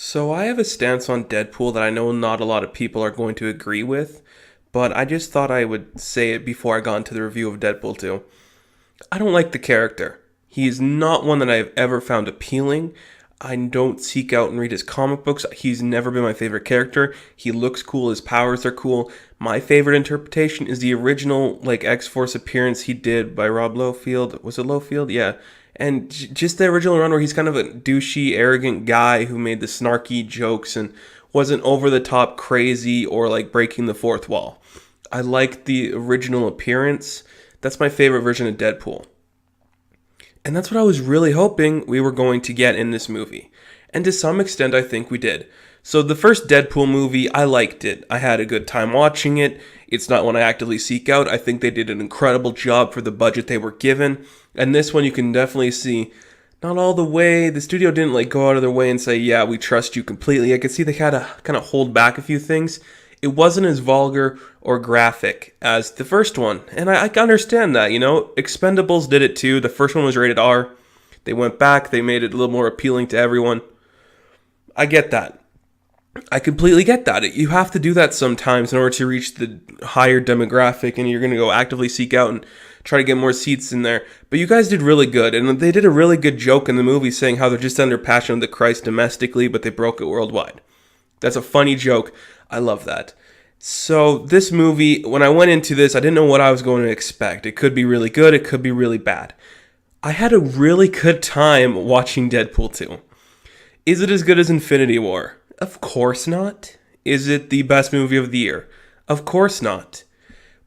So I have a stance on Deadpool that I know not a lot of people are going to agree with, but I just thought I would say it before I got into the review of Deadpool 2. I don't like the character. He is not one that I've ever found appealing. I don't seek out and read his comic books. He's never been my favorite character. He looks cool, his powers are cool. My favorite interpretation is the original X-Force appearance he did by Rob Liefeld. Was it Liefeld? Yeah. And just the original run where he's kind of a douchey, arrogant guy who made the snarky jokes and wasn't over the top crazy or like breaking the fourth wall. I like the original appearance. That's my favorite version of Deadpool. And that's what I was really hoping we were going to get in this movie. And to some extent, I think we did. So the first Deadpool movie, I liked it. I had a good time watching it. It's not one I actively seek out. I think they did an incredible job for the budget they were given. And this one you can definitely see, not all the way. The studio didn't go out of their way and say, yeah, we trust you completely. I could see they had to kind of hold back a few things. It wasn't as vulgar or graphic as the first one. And I can understand that, Expendables did it too. The first one was rated R. They went back. They made it a little more appealing to everyone. I get that. I completely get that. You have to do that sometimes in order to reach the higher demographic, and you're going to go actively seek out and try to get more seats in there. But you guys did really good, and they did a really good joke in the movie saying how they're just under Passion of the Christ domestically, but they broke it worldwide. That's a funny joke. I love that. So this movie, when I went into this, I didn't know what I was going to expect. It could be really good, it could be really bad. I had a really good time watching Deadpool 2. Is it as good as Infinity War? Of course not. Is it the best movie of the year? Of course not.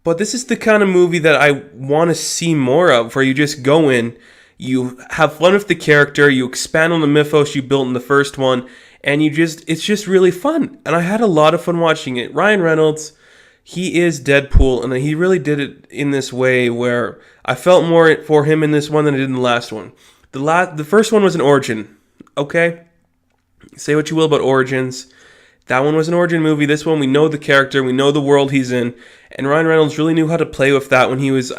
But this is the kind of movie that I want to see more of, where you just go in, you have fun with the character, you expand on the mythos you built in the first one, and it's just really fun. And I had a lot of fun watching it. Ryan Reynolds, he is Deadpool, and he really did it in this way where I felt more for him in this one than I did in the last one. The first one was an origin, okay? Say what you will about origins. That one was an origin movie. This one, we know the character, we know the world he's in, and Ryan Reynolds really knew how to play with that when he was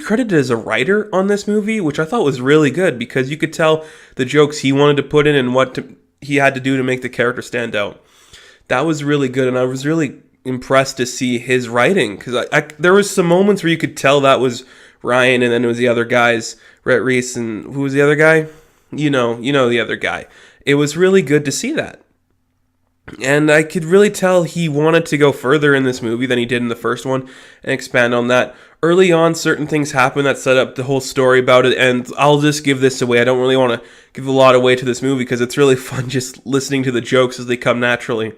credited as a writer on this movie, which I thought was really good because you could tell the jokes he wanted to put in and he had to do to make the character stand out. That was really good, and I was really impressed to see his writing because there was some moments where you could tell that was Ryan, and then it was the other guys, Rhett Reese, and who was the other guy? You know the other guy. It was really good to see that. And I could really tell he wanted to go further in this movie than he did in the first one and expand on that. Early on, certain things happen that set up the whole story about it, and I'll just give this away. I don't really want to give a lot away to this movie because it's really fun just listening to the jokes as they come naturally.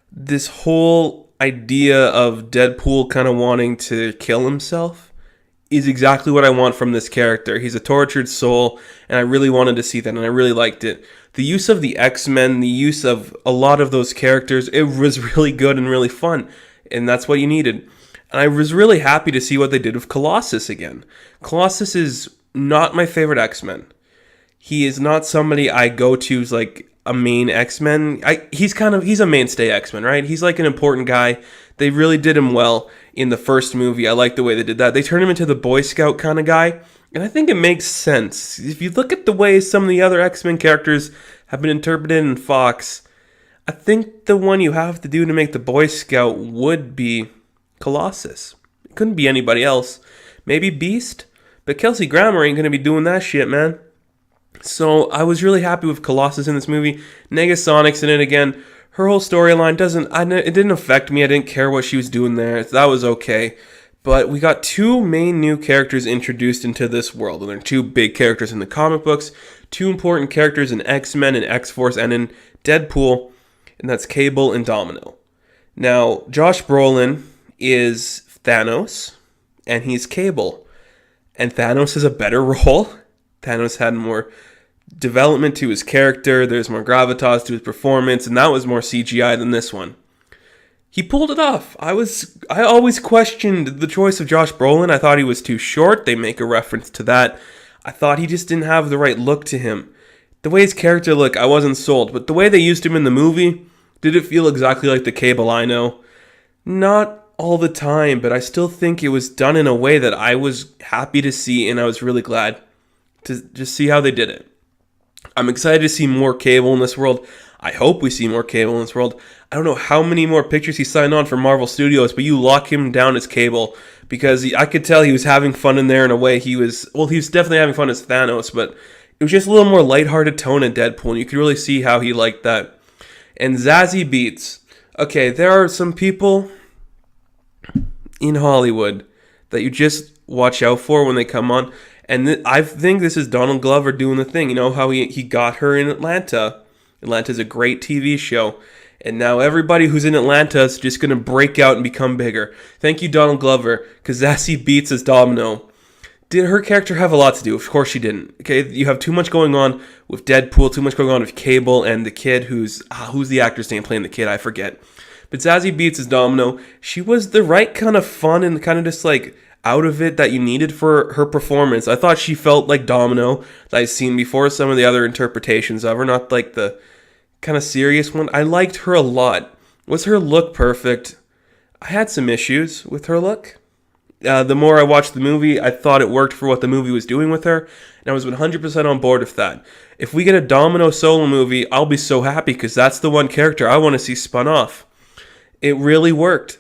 This whole idea of Deadpool kind of wanting to kill himself is exactly what I want from this character. He's a tortured soul, and I really wanted to see that, and I really liked it. The use of the X-Men, the use of a lot of those characters, it was really good and really fun, and that's what you needed. And I was really happy to see what they did with Colossus again. Colossus is not my favorite X-Men. He is not somebody I go to as like a main X-Men. He's a mainstay X-Men, right? He's like an important guy. They really did him well in the first movie. I like the way they did that. They turned him into the Boy Scout kind of guy. And I think it makes sense. If you look at the way some of the other X-Men characters have been interpreted in Fox, I think the one you have to do to make the Boy Scout would be Colossus. It couldn't be anybody else. Maybe Beast? But Kelsey Grammer ain't going to be doing that shit, man. So I was really happy with Colossus in this movie. Negasonics in it again. Her whole storyline it didn't affect me. I didn't care what she was doing there. That was okay. But we got two main new characters introduced into this world. And they're two big characters in the comic books. Two important characters in X-Men and X-Force and in Deadpool. And that's Cable and Domino. Now, Josh Brolin is Thanos. And he's Cable. And Thanos has a better role. Thanos had more development to his character. There's more gravitas to his performance. And that was more CGI than this one. He pulled it off. I always questioned the choice of Josh Brolin. I thought he was too short. They make a reference to that. I thought he just didn't have the right look to him. The way his character looked, I wasn't sold. But the way they used him in the movie, did it feel exactly like the Cable I know? Not all the time, but I still think it was done in a way that I was happy to see, and I was really glad to just see how they did it. I'm excited to see more Cable in this world. I hope we see more Cable in this world. I don't know how many more pictures he signed on for Marvel Studios, but you lock him down as Cable because I could tell he was having fun in there in a way. He was definitely having fun as Thanos, but it was just a little more lighthearted tone in Deadpool, and you could really see how he liked that. And Zazie Beetz. Okay, there are some people in Hollywood that you just watch out for when they come on. And I think this is Donald Glover doing the thing. You know how he got her in Atlanta. Atlanta's a great TV show. And now everybody who's in Atlanta is just going to break out and become bigger. Thank you, Donald Glover, because Zazie Beetz as Domino. Did her character have a lot to do? Of course she didn't. Okay, you have too much going on with Deadpool, too much going on with Cable, and the kid who's the actor's name playing the kid? I forget. But Zazie Beetz as Domino, she was the right kind of fun and kind of just like out of it that you needed for her performance. I thought she felt like Domino that I've seen before, some of the other interpretations of her, not like the kind of serious one. I liked her a lot. Was her look perfect? I had some issues with her look. The more I watched the movie, I thought it worked for what the movie was doing with her, and I was 100% on board with that. If we get a Domino solo movie, I'll be so happy because that's the one character I want to see spun off. It really worked.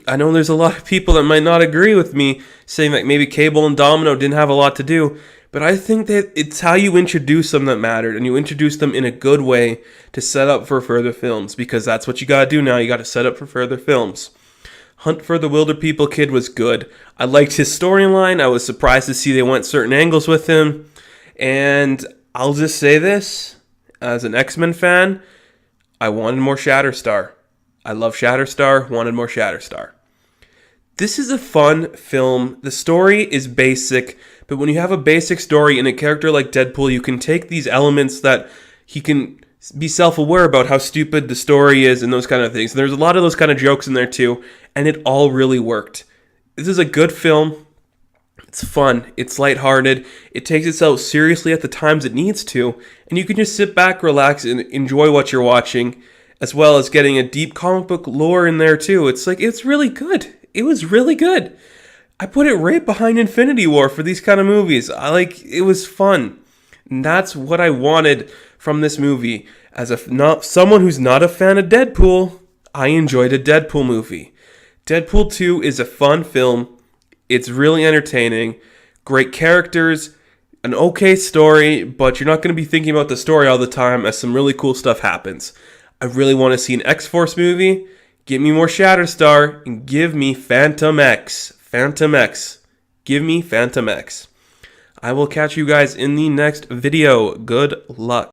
I know there's a lot of people that might not agree with me, saying that maybe Cable and Domino didn't have a lot to do, but I think that it's how you introduce them that mattered, and you introduce them in a good way to set up for further films, because that's what you gotta do now. You gotta set up for further films. Hunt for the Wilder People kid was good. I liked his storyline. I was surprised to see they went certain angles with him. And I'll just say this, as an X-Men fan, I wanted more Shatterstar. I love Shatterstar, wanted more Shatterstar. This is a fun film. The story is basic, but when you have a basic story in a character like Deadpool, you can take these elements that he can be self-aware about how stupid the story is and those kind of things. And there's a lot of those kind of jokes in there too, and it all really worked. This is a good film. It's fun. It's lighthearted. It takes itself seriously at the times it needs to, and you can just sit back, relax, and enjoy what you're watching, as well as getting a deep comic book lore in there too. It's really good. It was really good. I put it right behind Infinity War for these kind of movies. It was fun. And that's what I wanted from this movie. As someone who's not a fan of Deadpool, I enjoyed a Deadpool movie. Deadpool 2 is a fun film. It's really entertaining. Great characters, an okay story, but you're not going to be thinking about the story all the time as some really cool stuff happens. I really want to see an X-Force movie. Give me more Shatterstar, and give me Phantom X. Phantom X. Give me Phantom X. I will catch you guys in the next video. Good luck.